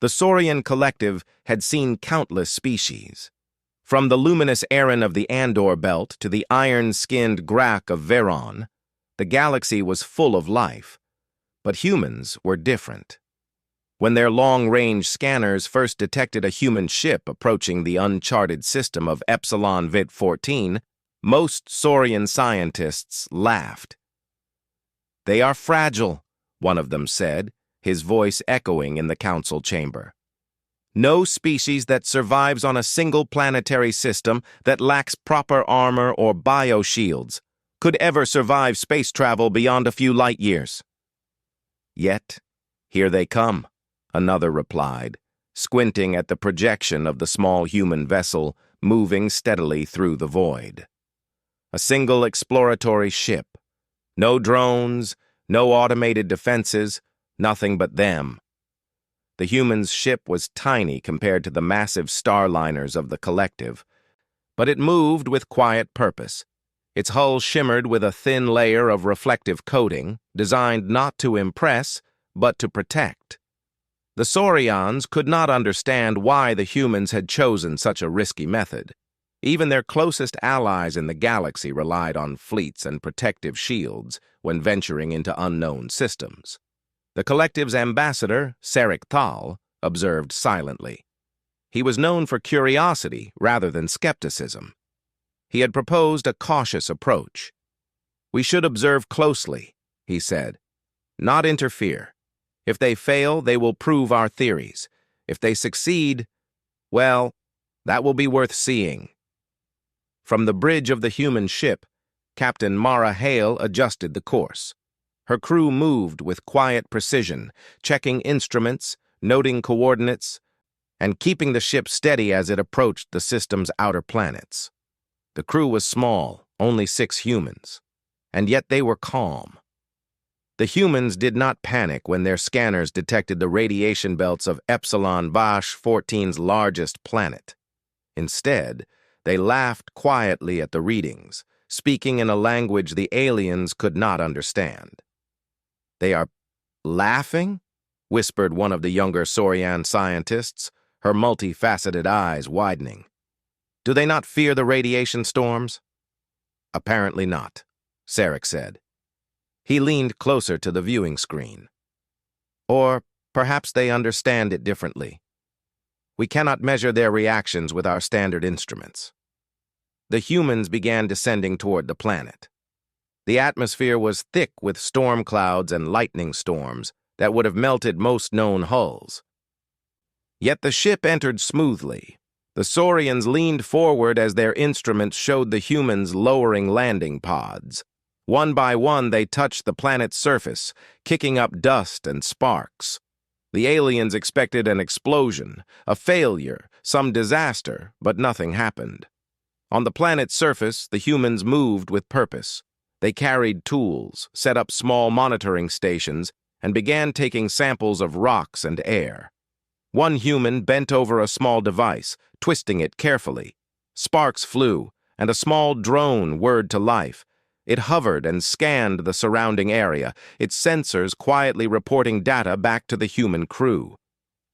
The Saurian collective had seen countless species. From the luminous Aran of the Andor Belt to the iron-skinned Grak of Veron, the galaxy was full of life. But humans were different. When their long-range scanners first detected a human ship approaching the uncharted system of Epsilon Vit 14, most Saurian scientists laughed. "They are fragile," one of them said, his voice echoing in the council chamber. "No species that survives on a single planetary system that lacks proper armor or bioshields could ever survive space travel beyond a few light years." "Yet, here they come," another replied, squinting at the projection of the small human vessel moving steadily through the void. A single exploratory ship. No drones, no automated defenses, nothing but them. The human's ship was tiny compared to the massive starliners of the collective, but it moved with quiet purpose. Its hull shimmered with a thin layer of reflective coating, designed not to impress, but to protect. The Saurians could not understand why the humans had chosen such a risky method. Even their closest allies in the galaxy relied on fleets and protective shields when venturing into unknown systems. The collective's ambassador, Sarek Thal, observed silently. He was known for curiosity rather than skepticism. He had proposed a cautious approach. "We should observe closely," he said, "not interfere. If they fail, they will prove our theories. If they succeed, well, that will be worth seeing." From the bridge of the human ship, Captain Mara Hale adjusted the course. Her crew moved with quiet precision, checking instruments, noting coordinates, and keeping the ship steady as it approached the system's outer planets. The crew was small, only 6 humans, and yet they were calm. The humans did not panic when their scanners detected the radiation belts of Epsilon Vash 14's largest planet. Instead, they laughed quietly at the readings, speaking in a language the aliens could not understand. "They are laughing?" whispered one of the younger Saurian scientists, her multifaceted eyes widening. "Do they not fear the radiation storms?" "Apparently not," Sarek said. He leaned closer to the viewing screen. "Or perhaps they understand it differently. We cannot measure their reactions with our standard instruments." The humans began descending toward the planet. The atmosphere was thick with storm clouds and lightning storms that would have melted most known hulls. Yet the ship entered smoothly. The Saurians leaned forward as their instruments showed the humans lowering landing pods. One by one, they touched the planet's surface, kicking up dust and sparks. The aliens expected an explosion, a failure, some disaster, but nothing happened. On the planet's surface, the humans moved with purpose. They carried tools, set up small monitoring stations, and began taking samples of rocks and air. One human bent over a small device, twisting it carefully. Sparks flew, and a small drone whirred to life. It hovered and scanned the surrounding area, its sensors quietly reporting data back to the human crew.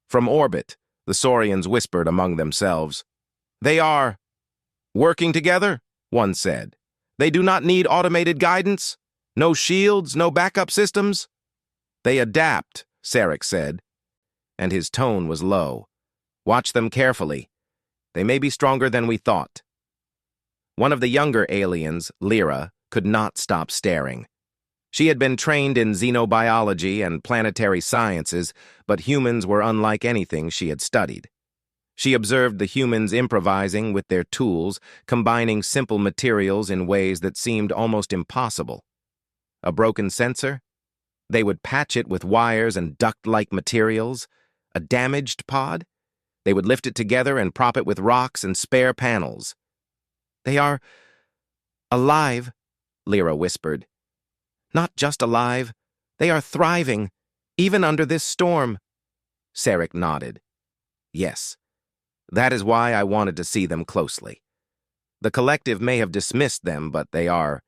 From orbit, the Saurians whispered among themselves. "They are working together," one said. "They do not need automated guidance? No shields, no backup systems?" "They adapt," Sarek said, and his tone was low. "Watch them carefully. They may be stronger than we thought." One of the younger aliens, Lyra, could not stop staring. She had been trained in xenobiology and planetary sciences, but humans were unlike anything she had studied. She observed the humans improvising with their tools, combining simple materials in ways that seemed almost impossible. A broken sensor? They would patch it with wires and duct-like materials. A damaged pod? They would lift it together and prop it with rocks and spare panels. "They are alive," Lyra whispered. "Not just alive. They are thriving, even under this storm." Sarek nodded. "Yes. That is why I wanted to see them closely. The collective may have dismissed them, but they are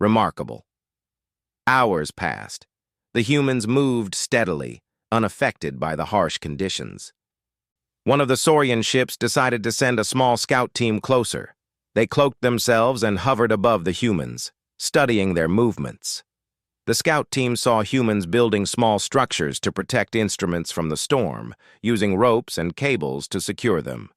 remarkable." Hours passed. The humans moved steadily, unaffected by the harsh conditions. One of the Saurian ships decided to send a small scout team closer. They cloaked themselves and hovered above the humans, studying their movements. The scout team saw humans building small structures to protect instruments from the storm, using ropes and cables to secure them.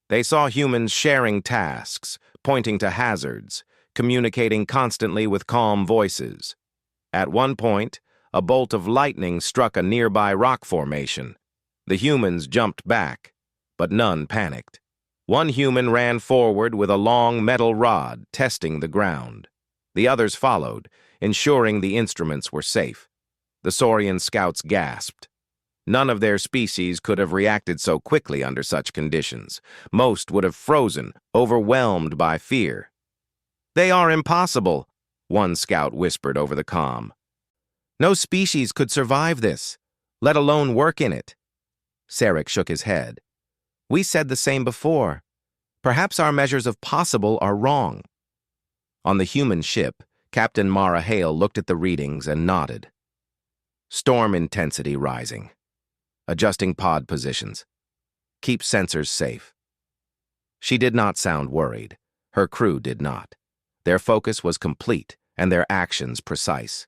They saw humans sharing tasks, pointing to hazards, communicating constantly with calm voices. At one point, a bolt of lightning struck a nearby rock formation. The humans jumped back, but none panicked. One human ran forward with a long metal rod, testing the ground. The others followed, ensuring the instruments were safe. The Saurian scouts gasped. None of their species could have reacted so quickly under such conditions. Most would have frozen, overwhelmed by fear. "They are impossible," one scout whispered over the comm. "No species could survive this, let alone work in it." Sarek shook his head. "We said the same before. Perhaps our measures of possible are wrong." On the human ship, Captain Mara Hale looked at the readings and nodded. Storm intensity rising. Adjusting pod positions. Keep sensors safe. She did not sound worried. Her crew did not. Their focus was complete and their actions precise.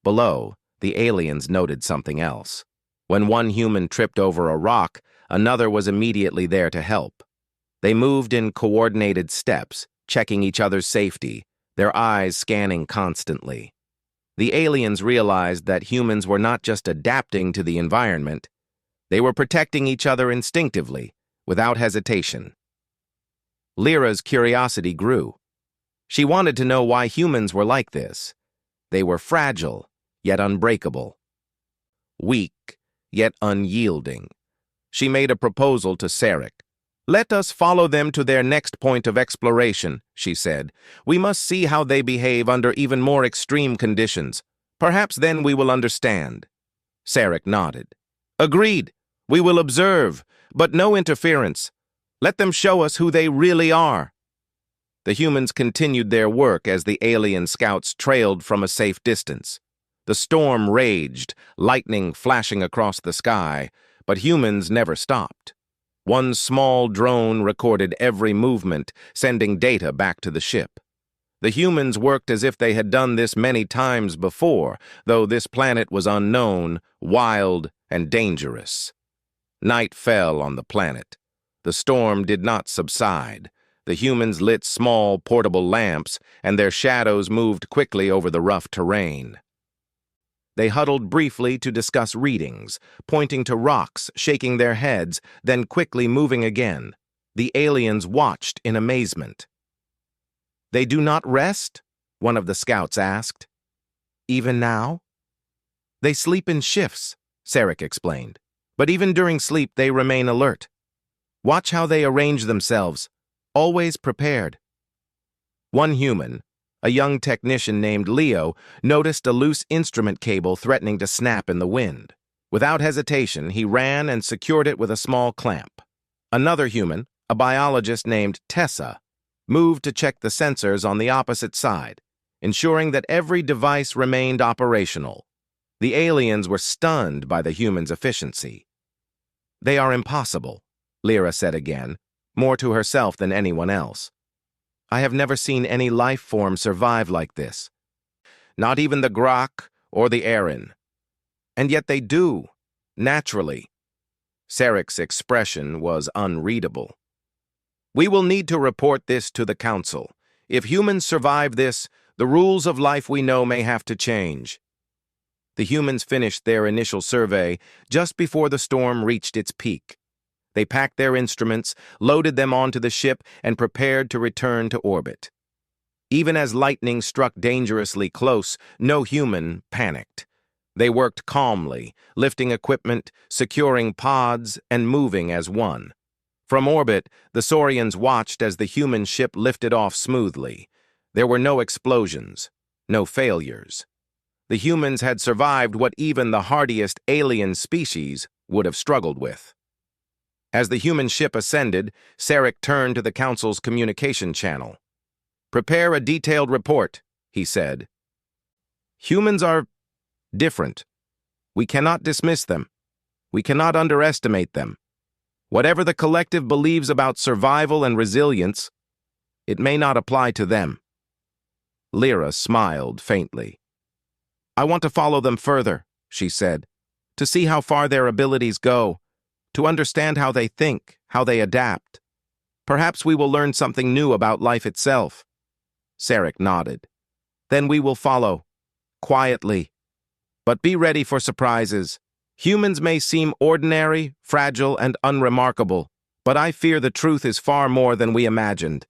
Below, the aliens noted something else. When one human tripped over a rock, another was immediately there to help. They moved in coordinated steps, checking each other's safety, their eyes scanning constantly. The aliens realized that humans were not just adapting to the environment, they were protecting each other instinctively, without hesitation. Lyra's curiosity grew. She wanted to know why humans were like this. They were fragile, yet unbreakable. Weak, yet unyielding. She made a proposal to Sarek. "Let us follow them to their next point of exploration," she said. "We must see how they behave under even more extreme conditions. Perhaps then we will understand." Sarek nodded. "Agreed. We will observe, but no interference. Let them show us who they really are." The humans continued their work as the alien scouts trailed from a safe distance. The storm raged, lightning flashing across the sky, but humans never stopped. One small drone recorded every movement, sending data back to the ship. The humans worked as if they had done this many times before, though this planet was unknown, wild, and dangerous. Night fell on the planet. The storm did not subside. The humans lit small, portable lamps, and their shadows moved quickly over the rough terrain. They huddled briefly to discuss readings, pointing to rocks, shaking their heads, then quickly moving again. The aliens watched in amazement. "They do not rest?" one of the scouts asked. "Even now?" "They sleep in shifts," Sarek explained. "But even during sleep, they remain alert. Watch how they arrange themselves, always prepared." One human, a young technician named Leo, noticed a loose instrument cable threatening to snap in the wind. Without hesitation, he ran and secured it with a small clamp. Another human, a biologist named Tessa, moved to check the sensors on the opposite side, ensuring that every device remained operational. The aliens were stunned by the humans' efficiency. "They are impossible," Lyra said again, more to herself than anyone else. "I have never seen any life form survive like this. Not even the Grok or the Aran. And yet they do, naturally." Sarek's expression was unreadable. "We will need to report this to the Council. If humans survive this, the rules of life we know may have to change." The humans finished their initial survey just before the storm reached its peak. They packed their instruments, loaded them onto the ship, and prepared to return to orbit. Even as lightning struck dangerously close, no human panicked. They worked calmly, lifting equipment, securing pods, and moving as one. From orbit, the Saurians watched as the human ship lifted off smoothly. There were no explosions, no failures. The humans had survived what even the hardiest alien species would have struggled with. As the human ship ascended, Sarek turned to the Council's communication channel. "Prepare a detailed report," he said. "Humans are different. We cannot dismiss them. We cannot underestimate them. Whatever the collective believes about survival and resilience, it may not apply to them. Lyra smiled faintly. I want to follow them further, she said, to see how far their abilities go, to understand how they think, how they adapt. Perhaps we will learn something new about life itself. Sarek nodded. Then we will follow, quietly. But be ready for surprises. Humans may seem ordinary, fragile, and unremarkable, but I fear the truth is far more than we imagined.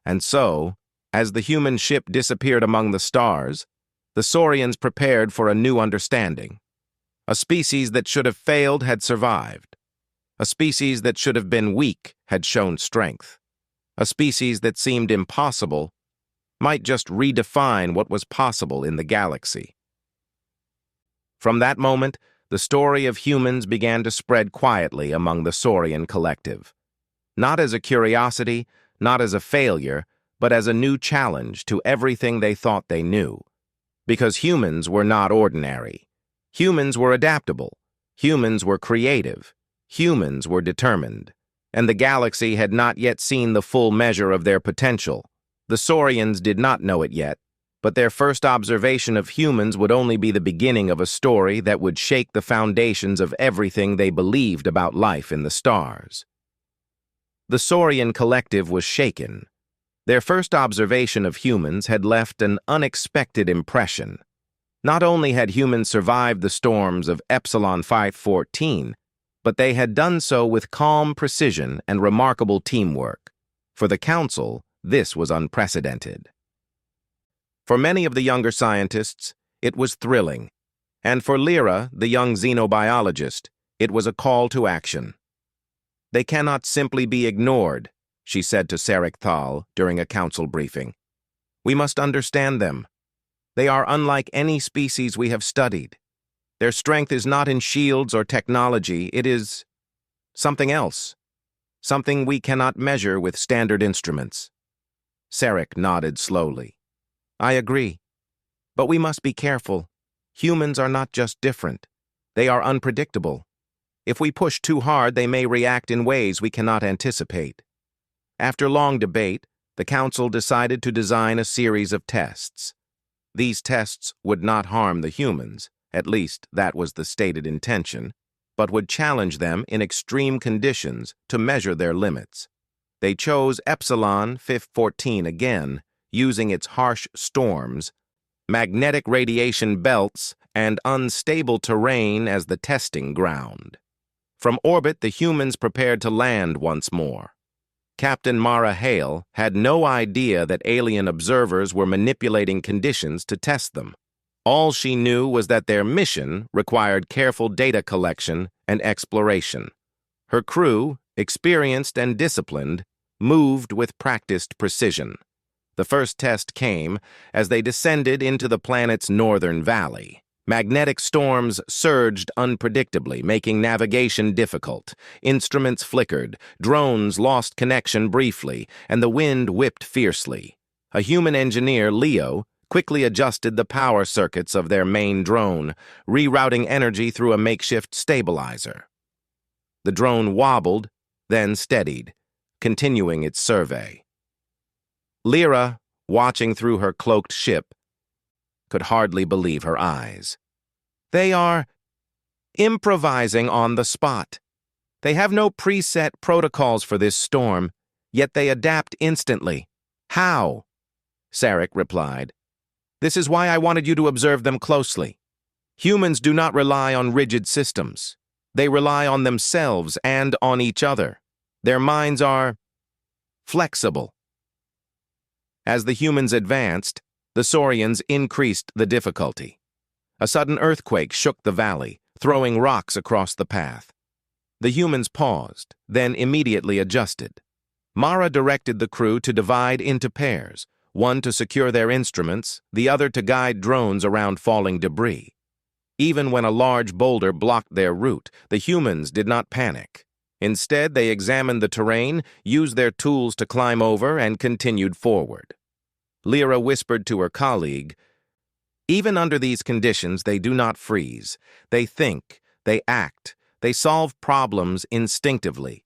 And so, as the human ship disappeared among the stars, the Saurians prepared for a new understanding. A species that should have failed had survived. A species that should have been weak had shown strength. A species that seemed impossible might just redefine what was possible in the galaxy. From that moment, the story of humans began to spread quietly among the Saurian collective. Not as a curiosity, not as a failure, but as a new challenge to everything they thought they knew. Because humans were not ordinary. Humans were adaptable. Humans were creative. Humans were determined. And the galaxy had not yet seen the full measure of their potential. The Saurians did not know it yet, but their first observation of humans would only be the beginning of a story that would shake the foundations of everything they believed about life in the stars. The Saurian collective was shaken. Their first observation of humans had left an unexpected impression. Not only had humans survived the storms of Epsilon 514, but they had done so with calm precision and remarkable teamwork. For the Council, this was unprecedented. For many of the younger scientists, it was thrilling, and for Lyra, the young xenobiologist, it was a call to action. They cannot simply be ignored, she said to Sarek Thal during a council briefing. We must understand them. They are unlike any species we have studied. Their strength is not in shields or technology, it is something else, something we cannot measure with standard instruments. Sarek nodded slowly. I agree. But we must be careful. Humans are not just different. They are unpredictable. If we push too hard, they may react in ways we cannot anticipate. After long debate, the Council decided to design a series of tests. These tests would not harm the humans, at least that was the stated intention, but would challenge them in extreme conditions to measure their limits. They chose Epsilon 514 again, using its harsh storms, magnetic radiation belts, and unstable terrain as the testing ground. From orbit, the humans prepared to land once more. Captain Mara Hale had no idea that alien observers were manipulating conditions to test them. All she knew was that their mission required careful data collection and exploration. Her crew, experienced and disciplined, moved with practiced precision. The first test came as they descended into the planet's northern valley. Magnetic storms surged unpredictably, making navigation difficult. Instruments flickered, drones lost connection briefly, and the wind whipped fiercely. A human engineer, Leo, quickly adjusted the power circuits of their main drone, rerouting energy through a makeshift stabilizer. The drone wobbled, then steadied, continuing its survey. Lyra, watching through her cloaked ship, could hardly believe her eyes. They are improvising on the spot. They have no preset protocols for this storm, yet they adapt instantly. How? Sarek replied. This is why I wanted you to observe them closely. Humans do not rely on rigid systems. They rely on themselves and on each other. Their minds are flexible. As the humans advanced, the Saurians increased the difficulty. A sudden earthquake shook the valley, throwing rocks across the path. The humans paused, then immediately adjusted. Mara directed the crew to divide into pairs, one to secure their instruments, the other to guide drones around falling debris. Even when a large boulder blocked their route, the humans did not panic. Instead, they examined the terrain, used their tools to climb over, and continued forward. Lyra whispered to her colleague, even under these conditions, they do not freeze. They think, they act, They solved problems instinctively.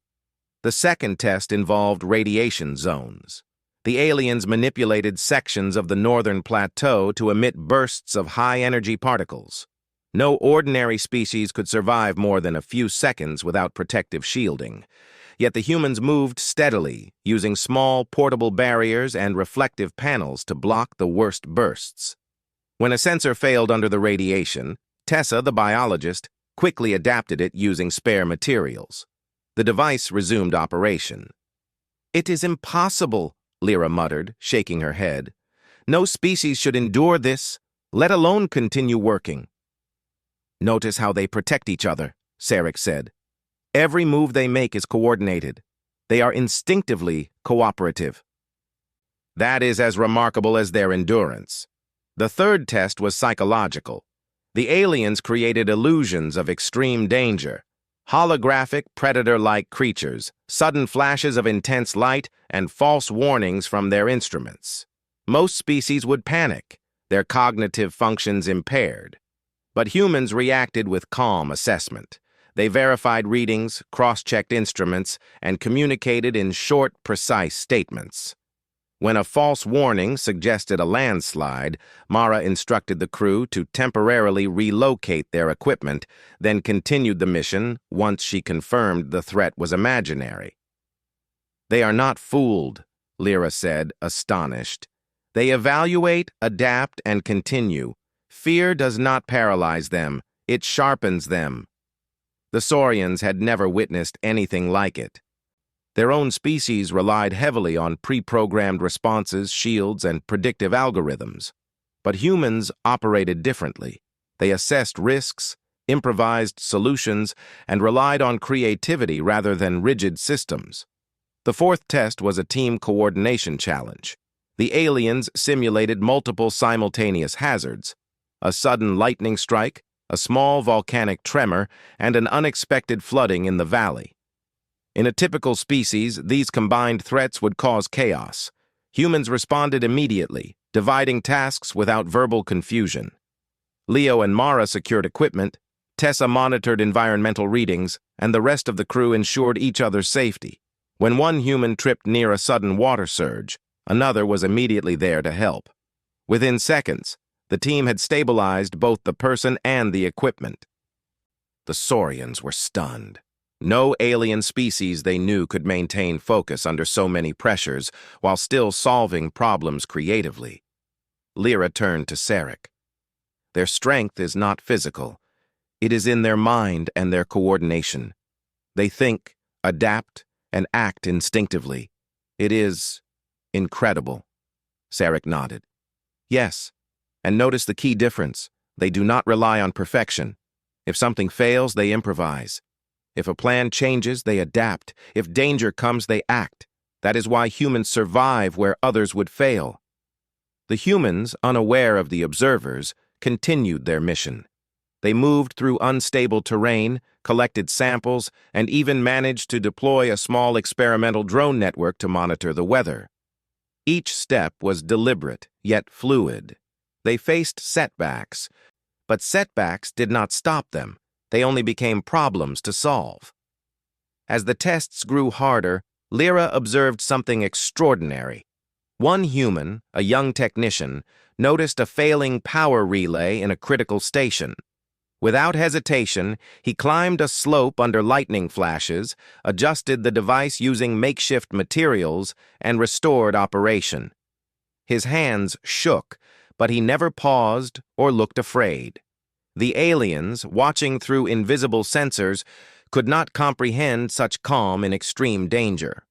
The second test involved radiation zones. The aliens manipulated sections of the northern plateau to emit bursts of high-energy particles. No ordinary species could survive more than a few seconds without protective shielding. Yet the humans moved steadily, using small portable barriers and reflective panels to block the worst bursts. When a sensor failed under the radiation, Tessa, the biologist, quickly adapted it using spare materials. The device resumed operation. "It is impossible," Lyra muttered, shaking her head. "No species should endure this, let alone continue working." "Notice how they protect each other," Sarek said. "Every move they make is coordinated. They are instinctively cooperative." "That is as remarkable as their endurance." The third test was psychological. The aliens created illusions of extreme danger. Holographic, predator-like creatures, sudden flashes of intense light, and false warnings from their instruments. Most species would panic, their cognitive functions impaired. But humans reacted with calm assessment. They verified readings, cross-checked instruments, and communicated in short, precise statements. When a false warning suggested a landslide, Mara instructed the crew to temporarily relocate their equipment, then continued the mission once she confirmed the threat was imaginary. "They are not fooled," Lyra said, astonished. "They evaluate, adapt, and continue. Fear does not paralyze them, it sharpens them." The Saurians had never witnessed anything like it. Their own species relied heavily on pre-programmed responses, shields, and predictive algorithms. But humans operated differently. They assessed risks, improvised solutions, and relied on creativity rather than rigid systems. The fourth test was a team coordination challenge. The aliens simulated multiple simultaneous hazards: a sudden lightning strike, a small volcanic tremor, and an unexpected flooding in the valley. In a typical species, these combined threats would cause chaos. Humans responded immediately, dividing tasks without verbal confusion. Leo and Mara secured equipment, Tessa monitored environmental readings, and the rest of the crew ensured each other's safety. When one human tripped near a sudden water surge, another was immediately there to help. Within seconds, the team had stabilized both the person and the equipment. The Saurians were stunned. No alien species they knew could maintain focus under so many pressures while still solving problems creatively. Lyra turned to Sarek. "Their strength is not physical. It is in their mind and their coordination. They think, adapt, and act instinctively. It is incredible." Sarek nodded. "Yes, and notice the key difference. They do not rely on perfection. If something fails, they improvise. If a plan changes, they adapt. If danger comes, they act. That is why humans survive where others would fail." The humans, unaware of the observers, continued their mission. They moved through unstable terrain, collected samples, and even managed to deploy a small experimental drone network to monitor the weather. Each step was deliberate, yet fluid. They faced setbacks, but setbacks did not stop them. They only became problems to solve. As the tests grew harder, Lyra observed something extraordinary. One human, a young technician, noticed a failing power relay in a critical station. Without hesitation, he climbed a slope under lightning flashes, adjusted the device using makeshift materials, and restored operation. His hands shook, but he never paused or looked afraid. The aliens, watching through invisible sensors, could not comprehend such calm in extreme danger.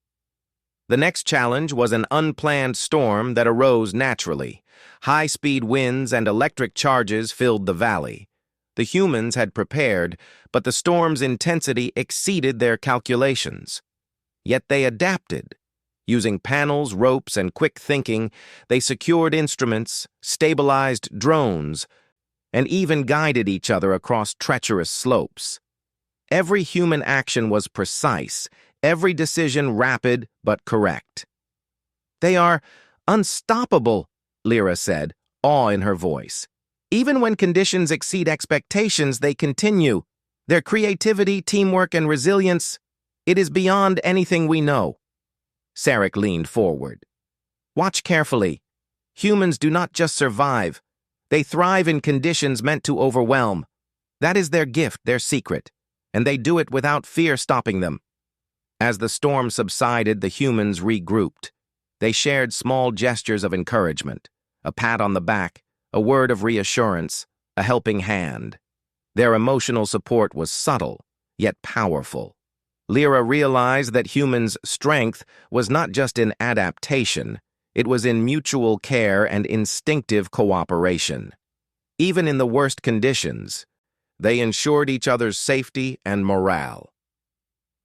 The next challenge was an unplanned storm that arose naturally. High-speed winds and electric charges filled the valley. The humans had prepared, but the storm's intensity exceeded their calculations. Yet they adapted. Using panels, ropes, and quick thinking, they secured instruments, stabilized drones, and even guided each other across treacherous slopes. Every human action was precise, every decision rapid but correct. "They are unstoppable," Lyra said, awe in her voice. "Even when conditions exceed expectations, they continue." Their creativity, teamwork, and resilience, it is beyond anything we know. Sarek leaned forward. Watch carefully. Humans do not just survive. They thrive in conditions meant to overwhelm. That is their gift, their secret, and they do it without fear stopping them. As the storm subsided, the humans regrouped. They shared small gestures of encouragement, a pat on the back, a word of reassurance, a helping hand. Their emotional support was subtle, yet powerful. Lyra realized that humans' strength was not just in adaptation, it was in mutual care and instinctive cooperation. Even in the worst conditions, they ensured each other's safety and morale.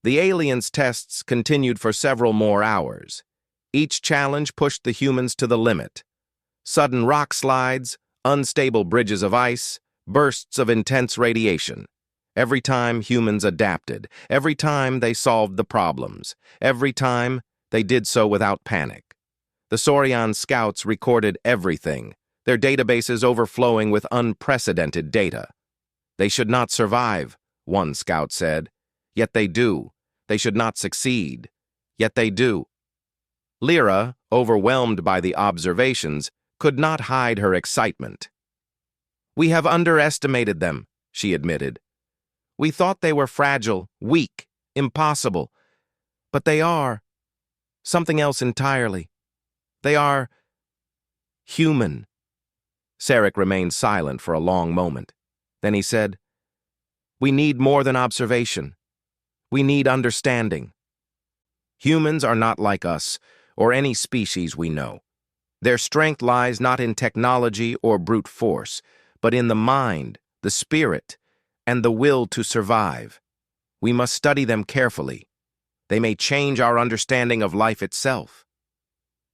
The aliens' tests continued for several more hours. Each challenge pushed the humans to the limit. Sudden rock slides, unstable bridges of ice, bursts of intense radiation. Every time humans adapted, every time they solved the problems, every time they did so without panic. The Saurian scouts recorded everything, their databases overflowing with unprecedented data. They should not survive, one scout said. Yet they do. They should not succeed. Yet they do. Lyra, overwhelmed by the observations, could not hide her excitement. We have underestimated them, she admitted. We thought they were fragile, weak, impossible. But they are something else entirely. They are human. Sarek remained silent for a long moment. Then he said, We need more than observation. We need understanding. Humans are not like us, or any species we know. Their strength lies not in technology or brute force, but in the mind, the spirit, and the will to survive. We must study them carefully. They may change our understanding of life itself.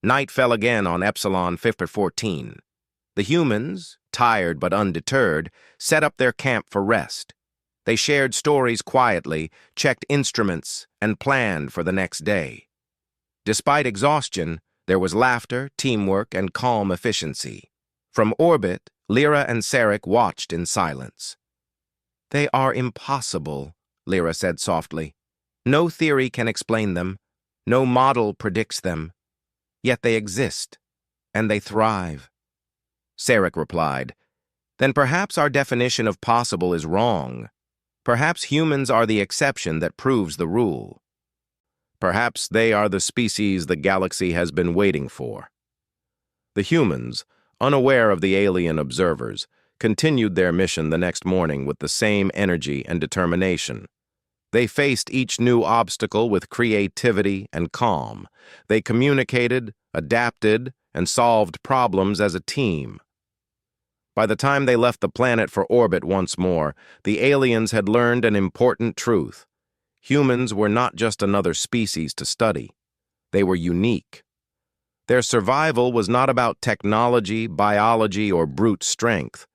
Night fell again on Epsilon 14. The humans, tired but undeterred, set up their camp for rest. They shared stories quietly, checked instruments, and planned for the next day. Despite exhaustion, there was laughter, teamwork, and calm efficiency. From orbit, Lyra and Sarek watched in silence. They are impossible, Lyra said softly. No theory can explain them. No model predicts them. Yet they exist, and they thrive. Sarek replied, Then perhaps our definition of possible is wrong. Perhaps humans are the exception that proves the rule. Perhaps they are the species the galaxy has been waiting for. The humans, unaware of the alien observers, continued their mission the next morning with the same energy and determination. They faced each new obstacle with creativity and calm. They communicated, adapted, and solved problems as a team. By the time they left the planet for orbit once more, the aliens had learned an important truth. Humans were not just another species to study. They were unique. Their survival was not about technology, biology, or brute strength.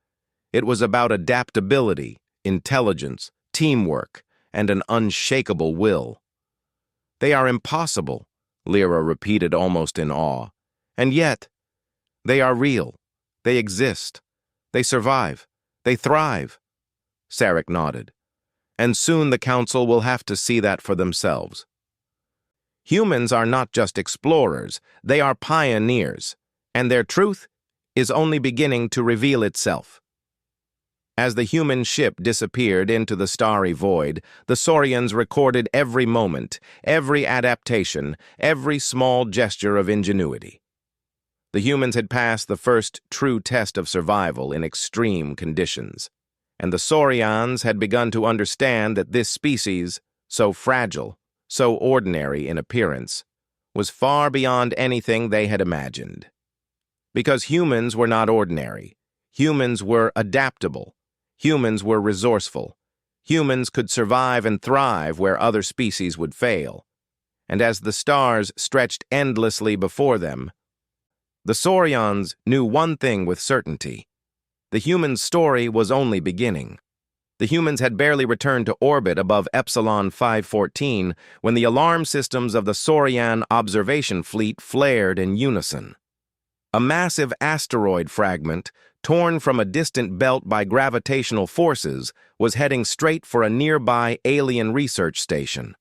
It was about adaptability, intelligence, teamwork, and an unshakable will. They are impossible, Lyra repeated almost in awe. And yet, they are real. They exist. They survive. They thrive. Sarek nodded. And soon the Council will have to see that for themselves. Humans are not just explorers, they are pioneers, and their truth is only beginning to reveal itself. As the human ship disappeared into the starry void, the Saurians recorded every moment, every adaptation, every small gesture of ingenuity. The humans had passed the first true test of survival in extreme conditions, and the Saurians had begun to understand that this species, so fragile, so ordinary in appearance, was far beyond anything they had imagined. Because humans were not ordinary, humans were adaptable, humans were resourceful, humans could survive and thrive where other species would fail, and as the stars stretched endlessly before them, the Saurians knew one thing with certainty. The human story was only beginning. The humans had barely returned to orbit above Epsilon 514 when the alarm systems of the Saurian observation fleet flared in unison. A massive asteroid fragment, torn from a distant belt by gravitational forces, was heading straight for a nearby alien research station.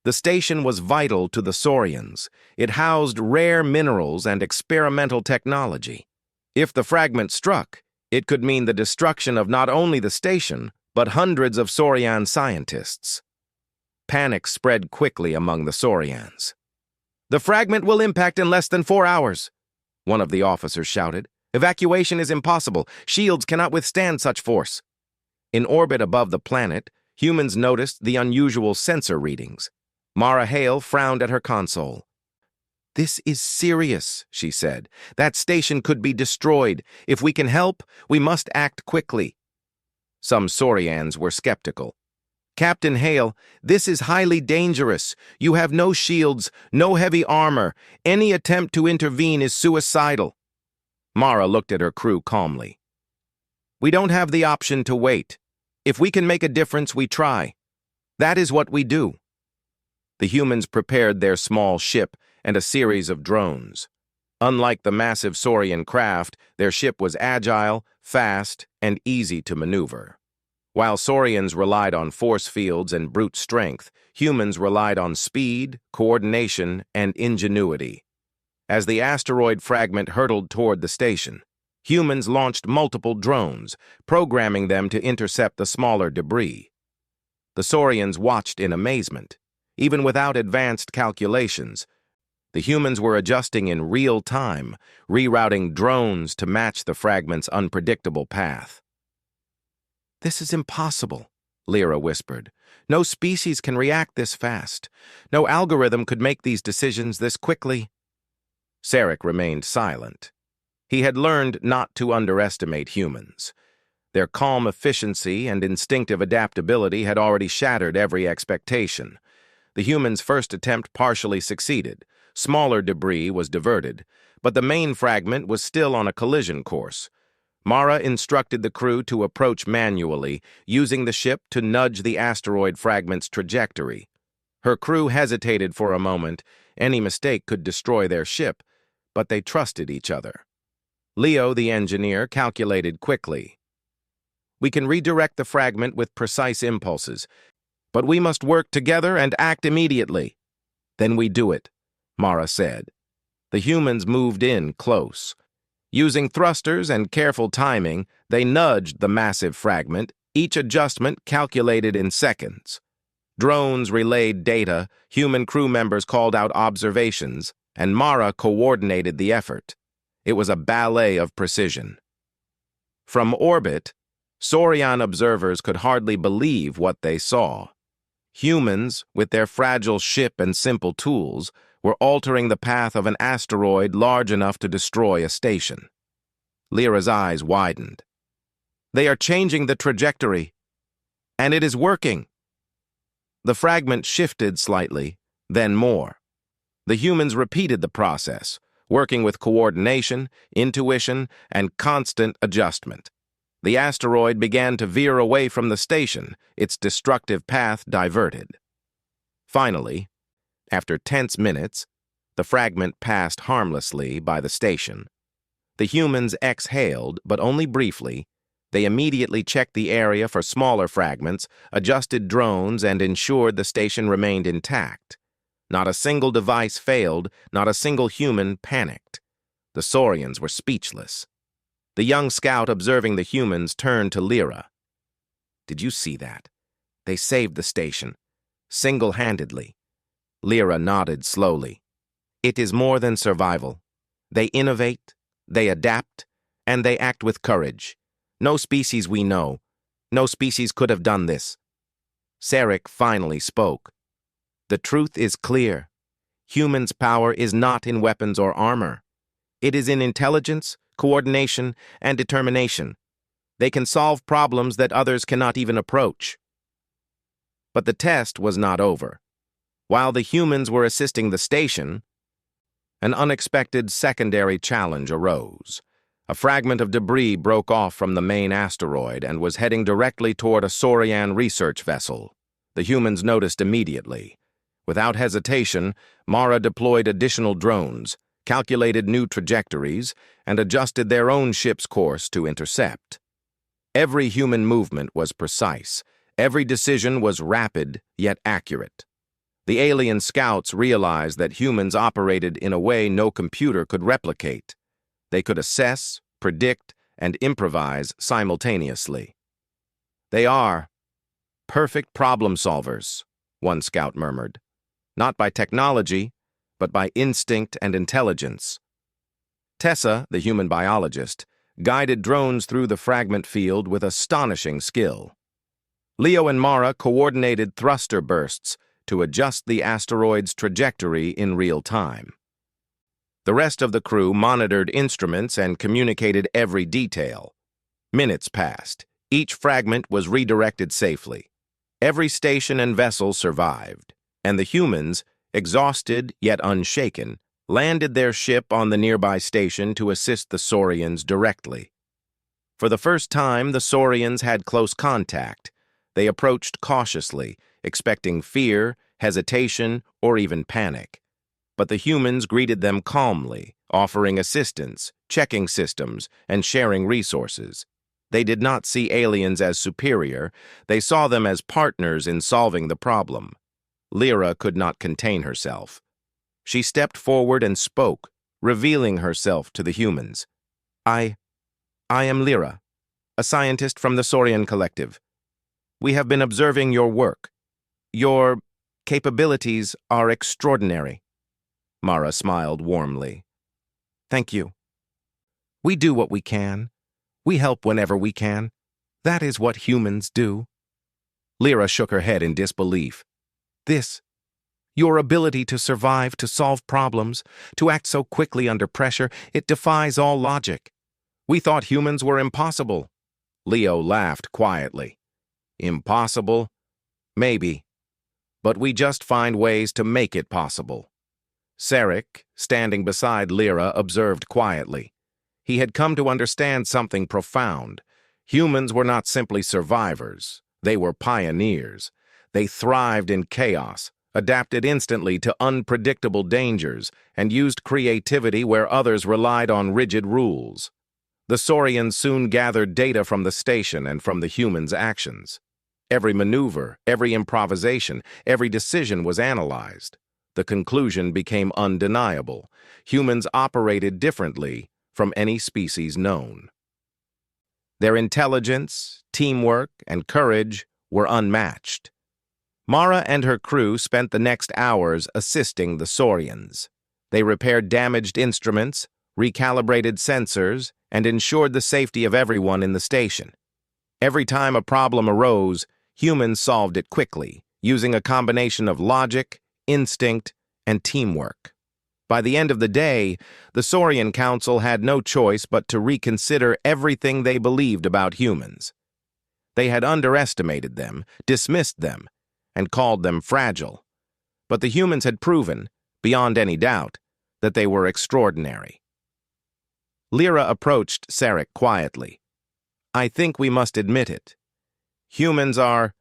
The station was vital to the Saurians. It housed rare minerals and experimental technology. If the fragment struck, it could mean the destruction of not only the station, but hundreds of Saurian scientists. Panic spread quickly among the Saurians. "The fragment will impact in less than 4 hours," one of the officers shouted. "Evacuation is impossible. Shields cannot withstand such force." In orbit above the planet, humans noticed the unusual sensor readings. Mara Hale frowned at her console. "This is serious," she said. "That station could be destroyed. If we can help, we must act quickly." Some Saurians were skeptical. "Captain Hale, this is highly dangerous. You have no shields, no heavy armor. Any attempt to intervene is suicidal." Mara looked at her crew calmly. "We don't have the option to wait. If we can make a difference, we try. That is what we do." The humans prepared their small ship and a series of drones. Unlike the massive Saurian craft, their ship was agile, fast, and easy to maneuver. While Saurians relied on force fields and brute strength, humans relied on speed, coordination, and ingenuity. As the asteroid fragment hurtled toward the station, humans launched multiple drones, programming them to intercept the smaller debris. The Saurians watched in amazement. Even without advanced calculations, the humans were adjusting in real time, rerouting drones to match the fragment's unpredictable path. "This is impossible," Lyra whispered. "No species can react this fast. No algorithm could make these decisions this quickly." Sarek remained silent. He had learned not to underestimate humans. Their calm efficiency and instinctive adaptability had already shattered every expectation. The humans' first attempt partially succeeded. Smaller debris was diverted, but the main fragment was still on a collision course. Mara instructed the crew to approach manually, using the ship to nudge the asteroid fragment's trajectory. Her crew hesitated for a moment. Any mistake could destroy their ship, but they trusted each other. Leo, the engineer, calculated quickly. "We can redirect the fragment with precise impulses, but we must work together and act immediately." "Then we do it," Mara said. The humans moved in close. Using thrusters and careful timing, they nudged the massive fragment, each adjustment calculated in seconds. Drones relayed data, human crew members called out observations, and Mara coordinated the effort. It was a ballet of precision. From orbit, Saurian observers could hardly believe what they saw. Humans, with their fragile ship and simple tools, were altering the path of an asteroid large enough to destroy a station. Lyra's eyes widened. "They are changing the trajectory, and it is working." The fragment shifted slightly, then more. The humans repeated the process, working with coordination, intuition, and constant adjustment. The asteroid began to veer away from the station, its destructive path diverted. Finally, after tense minutes, the fragment passed harmlessly by the station. The humans exhaled, but only briefly. They immediately checked the area for smaller fragments, adjusted drones, and ensured the station remained intact. Not a single device failed, not a single human panicked. The Saurians were speechless. The young scout observing the humans turned to Lyra. "Did you see that? They saved the station, single-handedly." Lyra nodded slowly. "It is more than survival. They innovate, they adapt, and they act with courage. No species we know, no species could have done this." Sarek finally spoke. "The truth is clear. Humans' power is not in weapons or armor. It is in intelligence, coordination, and determination. They can solve problems that others cannot even approach." But the test was not over. While the humans were assisting the station, an unexpected secondary challenge arose. A fragment of debris broke off from the main asteroid and was heading directly toward a Saurian research vessel. The humans noticed immediately. Without hesitation, Mara deployed additional drones, calculated new trajectories, and adjusted their own ship's course to intercept. Every human movement was precise. Every decision was rapid yet accurate. The alien scouts realized that humans operated in a way no computer could replicate. They could assess, predict, and improvise simultaneously. "They are perfect problem solvers," one scout murmured. "Not by technology, but by instinct and intelligence." Tessa, the human biologist, guided drones through the fragment field with astonishing skill. Leo and Mara coordinated thruster bursts to adjust the asteroid's trajectory in real time. The rest of the crew monitored instruments and communicated every detail. Minutes passed. Each fragment was redirected safely. Every station and vessel survived, and the humans, exhausted yet unshaken, landed their ship on the nearby station to assist the Saurians directly. For the first time, the Saurians had close contact. They approached cautiously, expecting fear, hesitation, or even panic. But the humans greeted them calmly, offering assistance, checking systems, and sharing resources. They did not see aliens as superior. They saw them as partners in solving the problem. Lyra could not contain herself. She stepped forward and spoke, revealing herself to the humans. I am Lyra, a scientist from the Saurian Collective. We have been observing your work. Your capabilities are extraordinary." Mara smiled warmly. "Thank you. We do what we can. We help whenever we can. That is what humans do." Lyra shook her head in disbelief. Your ability to survive, to solve problems, to act so quickly under pressure, it defies all logic. We thought humans were impossible." Leo laughed quietly. "Impossible? Maybe. But we just find ways to make it possible." Sarek, standing beside Lyra, observed quietly. He had come to understand something profound. Humans were not simply survivors. They were pioneers. They thrived in chaos, adapted instantly to unpredictable dangers, and used creativity where others relied on rigid rules. The Saurians soon gathered data from the station and from the humans' actions. Every maneuver, every improvisation, every decision was analyzed. The conclusion became undeniable. Humans operated differently from any species known. Their intelligence, teamwork, and courage were unmatched. Mara and her crew spent the next hours assisting the Saurians. They repaired damaged instruments, recalibrated sensors, and ensured the safety of everyone in the station. Every time a problem arose, humans solved it quickly, using a combination of logic, instinct, and teamwork. By the end of the day, the Saurian Council had no choice but to reconsider everything they believed about humans. They had underestimated them, dismissed them, and called them fragile. But the humans had proven, beyond any doubt, that they were extraordinary. Lyra approached Sarek quietly. "I think we must admit it. Humans are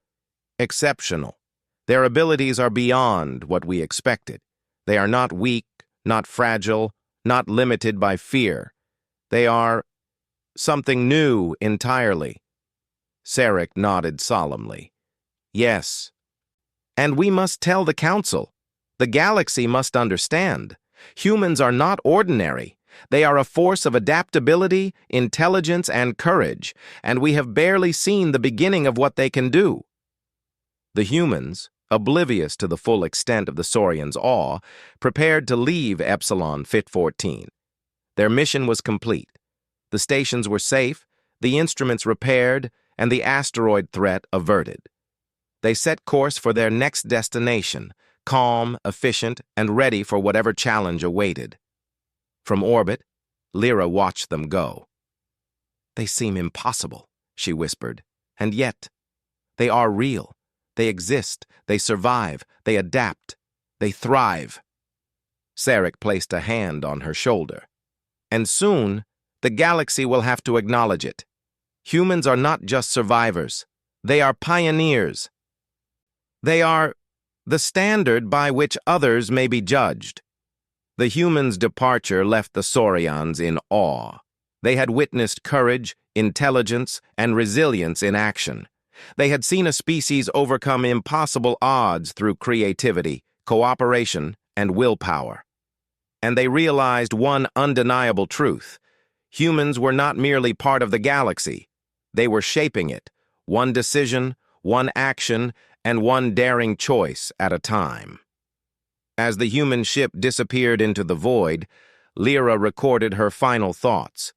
exceptional. Their abilities are beyond what we expected. They are not weak, not fragile, not limited by fear. They are something new entirely." Sarek nodded solemnly. "Yes. And we must tell the Council. The galaxy must understand. Humans are not ordinary. They are a force of adaptability, intelligence, and courage, and we have barely seen the beginning of what they can do." The humans, oblivious to the full extent of the Saurians' awe, prepared to leave Epsilon Fit 14. Their mission was complete. The stations were safe, the instruments repaired, and the asteroid threat averted. They set course for their next destination, calm, efficient, and ready for whatever challenge awaited. From orbit, Lyra watched them go. "They seem impossible," she whispered, "and yet they are real. They exist, they survive, they adapt, they thrive." Sarek placed a hand on her shoulder. "And soon, the galaxy will have to acknowledge it. Humans are not just survivors. They are pioneers. They are the standard by which others may be judged." The humans' departure left the Saurians in awe. They had witnessed courage, intelligence, and resilience in action. They had seen a species overcome impossible odds through creativity, cooperation, and willpower. And they realized one undeniable truth. Humans were not merely part of the galaxy. They were shaping it, one decision, one action, and one daring choice at a time. As the human ship disappeared into the void, Lyra recorded her final thoughts.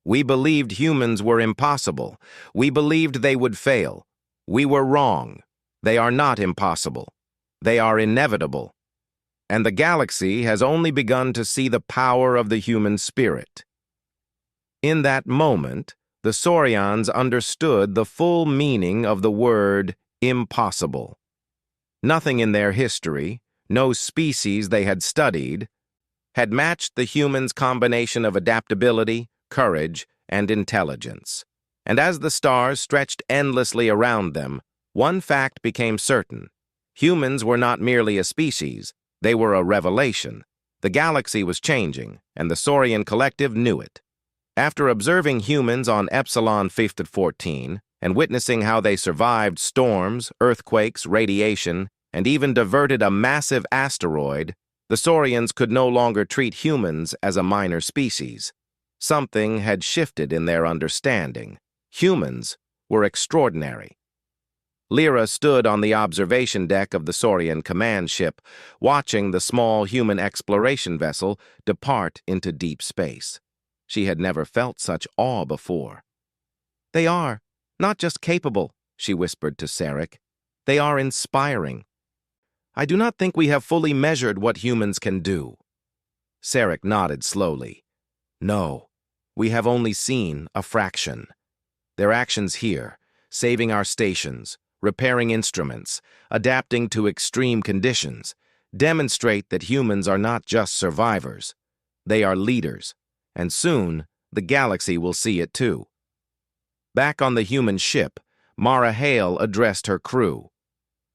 "We believed humans were impossible. We believed they would fail. We were wrong. They are not impossible. They are inevitable. And the galaxy has only begun to see the power of the human spirit." In that moment, the Saurians understood the full meaning of the word impossible. Nothing in their history, no species they had studied, had matched the humans' combination of adaptability, courage, and intelligence. And as the stars stretched endlessly around them, one fact became certain. Humans were not merely a species, they were a revelation. The galaxy was changing, and the Saurian collective knew it. After observing humans on Epsilon 14 and witnessing how they survived storms, earthquakes, radiation, and even diverted a massive asteroid, the Saurians could no longer treat humans as a minor species. Something had shifted in their understanding. Humans were extraordinary. Lyra stood on the observation deck of the Saurian command ship, watching the small human exploration vessel depart into deep space. She had never felt such awe before. "They are not just capable," she whispered to Sarge. "They are inspiring. I do not think we have fully measured what humans can do." Sarge nodded slowly. "No, we have only seen a fraction. Their actions here, saving our stations, repairing instruments, adapting to extreme conditions, demonstrate that humans are not just survivors. They are leaders, and soon the galaxy will see it too." Back on the human ship, Mara Hale addressed her crew.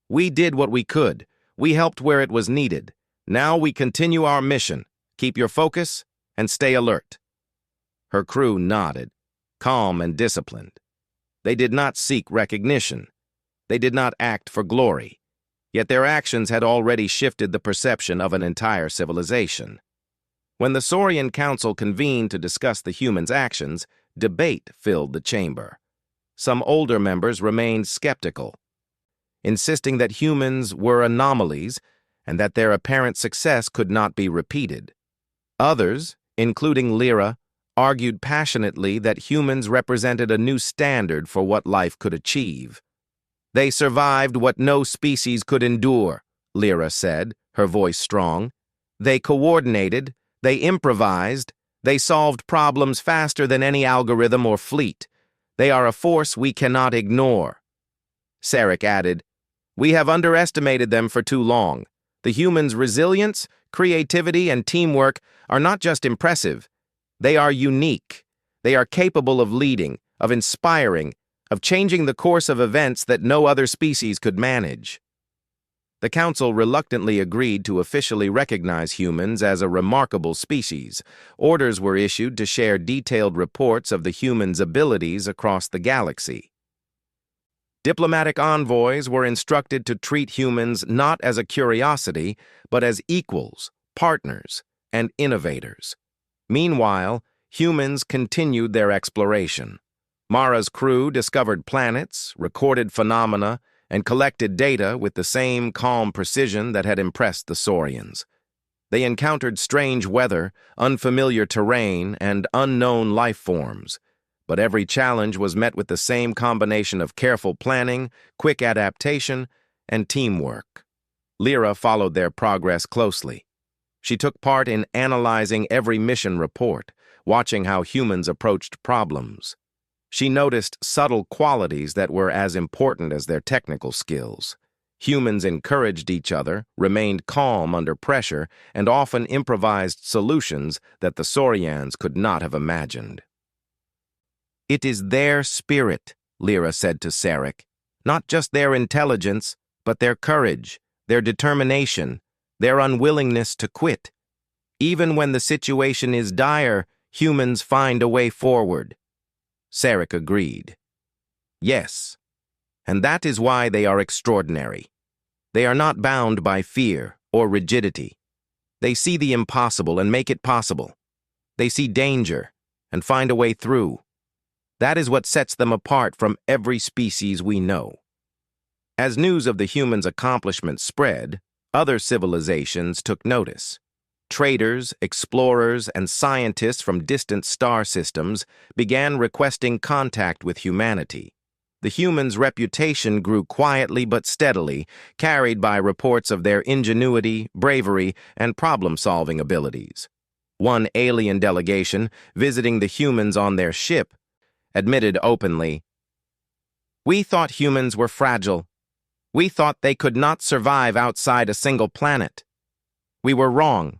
"We did what we could. We helped where it was needed. Now we continue our mission. Keep your focus and stay alert." Her crew nodded, calm and disciplined. They did not seek recognition. They did not act for glory. Yet their actions had already shifted the perception of an entire civilization. When the Saurian Council convened to discuss the humans' actions, debate filled the chamber. Some older members remained skeptical, insisting that humans were anomalies and that their apparent success could not be repeated. Others, including Lyra, argued passionately that humans represented a new standard for what life could achieve. "They survived what no species could endure," Lyra said, her voice strong. "They coordinated, they improvised, they solved problems faster than any algorithm or fleet. They are a force we cannot ignore." Sarge added, "We have underestimated them for too long. The humans' resilience, creativity, and teamwork are not just impressive. They are unique. They are capable of leading, of inspiring, of changing the course of events that no other species could manage." The Council reluctantly agreed to officially recognize humans as a remarkable species. Orders were issued to share detailed reports of the humans' abilities across the galaxy. Diplomatic envoys were instructed to treat humans not as a curiosity, but as equals, partners, and innovators. Meanwhile, humans continued their exploration. Mara's crew discovered planets, recorded phenomena, and collected data with the same calm precision that had impressed the Saurians. They encountered strange weather, unfamiliar terrain, and unknown life forms. But every challenge was met with the same combination of careful planning, quick adaptation, and teamwork. Lyra followed their progress closely. She took part in analyzing every mission report, watching how humans approached problems. She noticed subtle qualities that were as important as their technical skills. Humans encouraged each other, remained calm under pressure, and often improvised solutions that the Saurians could not have imagined. "It is their spirit," Lyra said to Sarge. "Not just their intelligence, but their courage, their determination, their unwillingness to quit. Even when the situation is dire, Humans find a way forward. Sarek agreed. Yes, and that is why they are extraordinary. They are not bound by fear or rigidity. They see the impossible and make it possible. They see danger and find a way through. That is what sets them apart from every species we know. As news of the humans' accomplishments spread, other civilizations took notice. Traders, explorers, and scientists from distant star systems began requesting contact with humanity. The humans' reputation grew quietly but steadily, carried by reports of their ingenuity, bravery, and problem-solving abilities. One alien delegation, visiting the humans on their ship, admitted openly, "We thought humans were fragile. We thought they could not survive outside a single planet. We were wrong.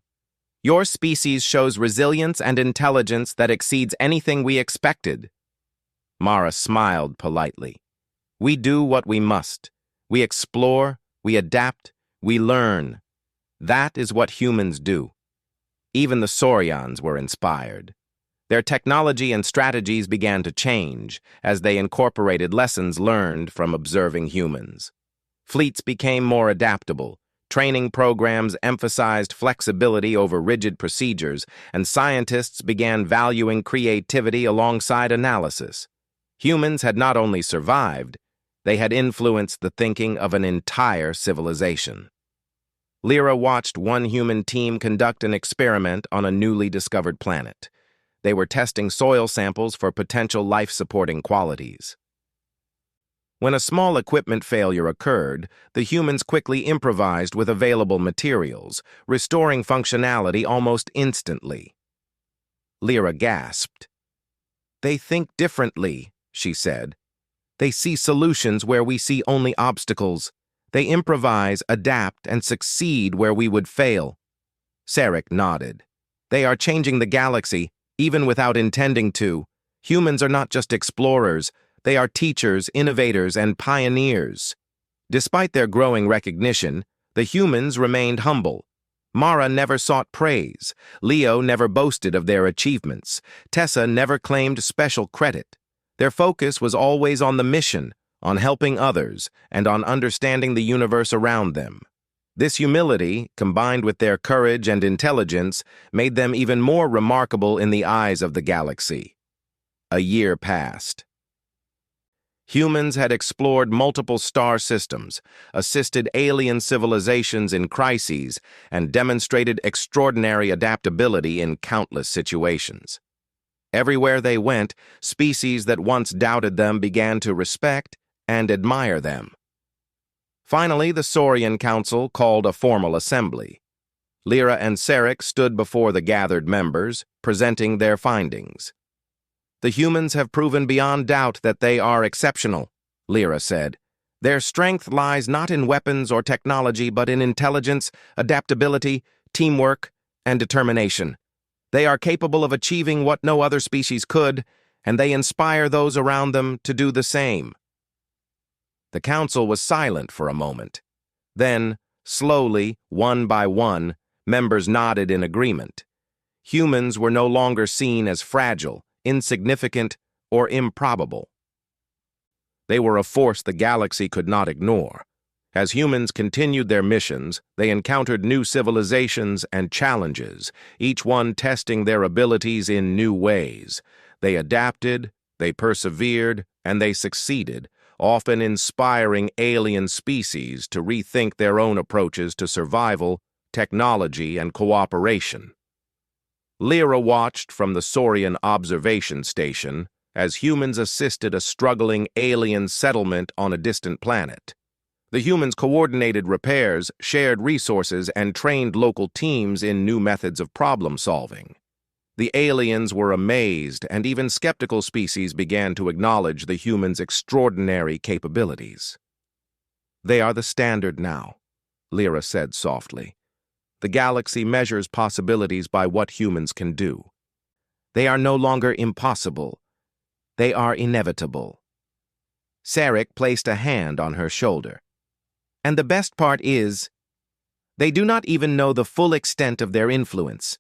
Your species shows resilience and intelligence that exceeds anything we expected." Mara smiled politely. "We do what we must. We explore, we adapt, we learn. That is what humans do." Even the Saurians were inspired. Their technology and strategies began to change as they incorporated lessons learned from observing humans. Fleets became more adaptable. Training programs emphasized flexibility over rigid procedures, and scientists began valuing creativity alongside analysis. Humans had not only survived, they had influenced the thinking of an entire civilization. Lyra watched one human team conduct an experiment on a newly discovered planet. They were testing soil samples for potential life-supporting qualities. When a small equipment failure occurred, the humans quickly improvised with available materials, restoring functionality almost instantly. Lyra gasped. "They think differently," she said. "They see solutions where we see only obstacles. They improvise, adapt, and succeed where we would fail." Sarek nodded. "They are changing the galaxy, even without intending to. Humans are not just explorers. They are teachers, innovators, and pioneers." Despite their growing recognition, the humans remained humble. Mara never sought praise. Leo never boasted of their achievements. Tessa never claimed special credit. Their focus was always on the mission, on helping others, and on understanding the universe around them. This humility, combined with their courage and intelligence, made them even more remarkable in the eyes of the galaxy. A year passed. Humans had explored multiple star systems, assisted alien civilizations in crises, and demonstrated extraordinary adaptability in countless situations. Everywhere they went, species that once doubted them began to respect and admire them. Finally, the Saurian Council called a formal assembly. Lyra and Sarek stood before the gathered members, presenting their findings. "The humans have proven beyond doubt that they are exceptional," Lyra said. "Their strength lies not in weapons or technology, but in intelligence, adaptability, teamwork, and determination. They are capable of achieving what no other species could, and they inspire those around them to do the same." The council was silent for a moment. Then, slowly, one by one, members nodded in agreement. Humans were no longer seen as fragile, insignificant, or improbable. They were a force the galaxy could not ignore. As humans continued their missions, they encountered new civilizations and challenges, each one testing their abilities in new ways. They adapted, they persevered, and they succeeded, often inspiring alien species to rethink their own approaches to survival, technology, and cooperation. Lyra watched from the Saurian observation station as humans assisted a struggling alien settlement on a distant planet. The humans coordinated repairs, shared resources, and trained local teams in new methods of problem-solving. The aliens were amazed, and even skeptical species began to acknowledge the humans' extraordinary capabilities. "They are the standard now," Lyra said softly. "The galaxy measures possibilities by what humans can do. They are no longer impossible. They are inevitable." Sarek placed a hand on her shoulder. "And the best part is, they do not even know the full extent of their influence.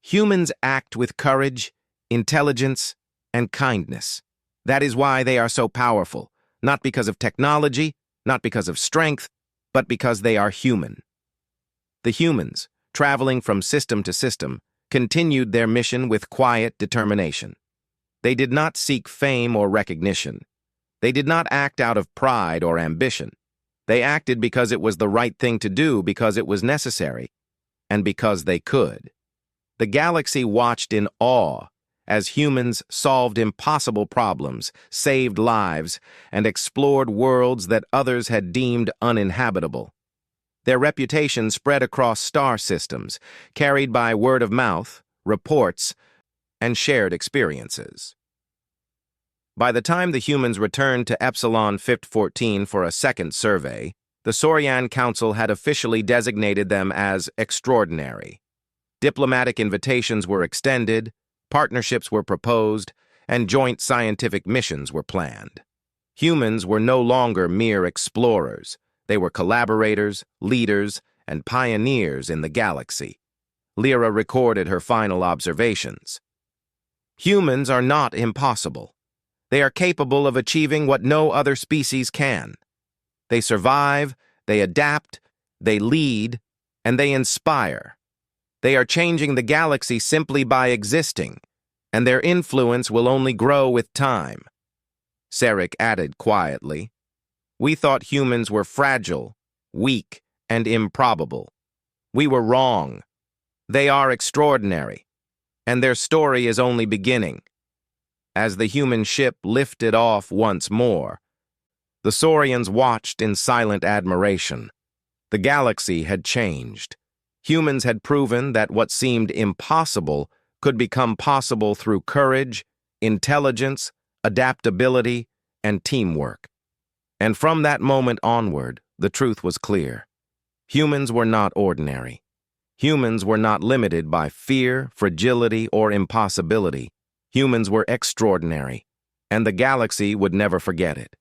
Humans act with courage, intelligence, and kindness. That is why they are so powerful, not because of technology, not because of strength, but because they are human. The humans, traveling from system to system, continued their mission with quiet determination. They did not seek fame or recognition. They did not act out of pride or ambition. They acted because it was the right thing to do, because it was necessary, and because they could. The galaxy watched in awe as humans solved impossible problems, saved lives, and explored worlds that others had deemed uninhabitable. Their reputation spread across star systems, carried by word of mouth, reports, and shared experiences. By the time the humans returned to Epsilon 514 for a second survey, the Saurian Council had officially designated them as extraordinary. Diplomatic invitations were extended, partnerships were proposed, and joint scientific missions were planned. Humans were no longer mere explorers. They were collaborators, leaders, and pioneers in the galaxy. Lyra recorded her final observations. Humans are not impossible. They are capable of achieving what no other species can. They survive, they adapt, they lead, and they inspire. They are changing the galaxy simply by existing, and their influence will only grow with time. Sarek added quietly, "We thought humans were fragile, weak, and improbable. We were wrong. They are extraordinary, and their story is only beginning." As the human ship lifted off once more, the Saurians watched in silent admiration. The galaxy had changed. Humans had proven that what seemed impossible could become possible through courage, intelligence, adaptability, and teamwork. And from that moment onward, the truth was clear. Humans were not ordinary. Humans were not limited by fear, fragility, or impossibility. Humans were extraordinary, and the galaxy would never forget it.